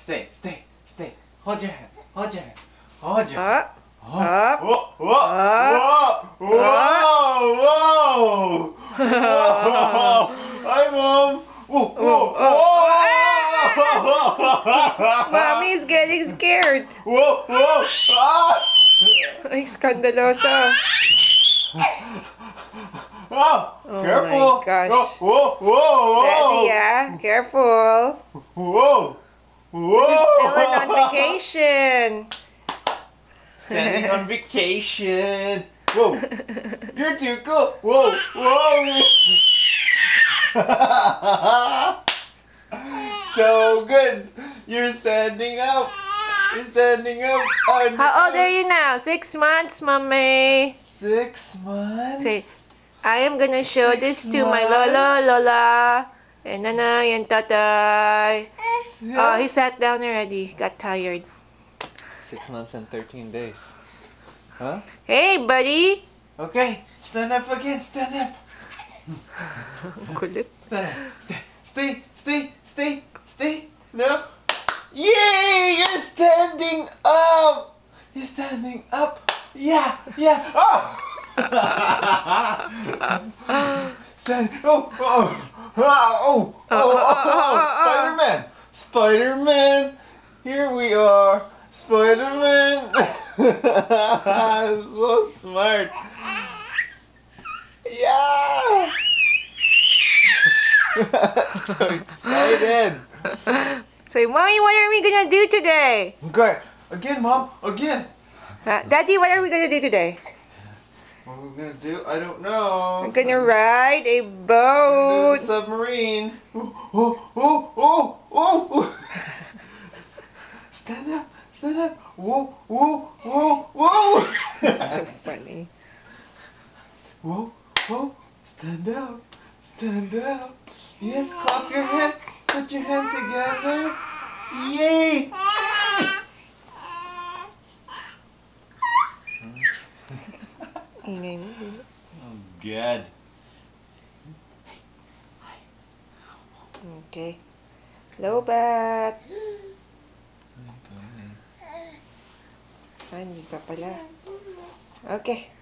Stay. Hold your hand. Hold your hand. Hold your hand. Up. Whoa! Hi, Mom. Mommy's getting scared. Ay, skandalosa. Oh Careful. my gosh. Whoa. Daddy, yeah, careful. Whoa. Dylan on vacation. Standing on vacation. Whoa. You're too cool. Whoa. So good. You're standing up. How old are you now? 6 months, Mommy. 6 months. Say, I am gonna show this to my Lola, and Nanay, and Tatay. Oh, he sat down already. Got tired. 6 months and 13 days. Huh? Hey, buddy. Okay. Stand up again. Stand up. Kulit. Stand up. Stay. No. Yay! You're standing up. Yeah. Oh. Stand. Spider-Man. Here we are. Spider-Man. So smart. Yeah. So excited. Say, Mommy, what are we gonna do today? Okay. Again, Mom. Again. Daddy, what are we gonna do today? What are we gonna do? I don't know. We're gonna ride a We're gonna do boat. the submarine. Stand up. Whoa. So funny. Whoa. Stand up. Yes, clap your hand. Put your hand together. Yay! Oh, good. Okay. Lobat. Hindi pa pala. Okay.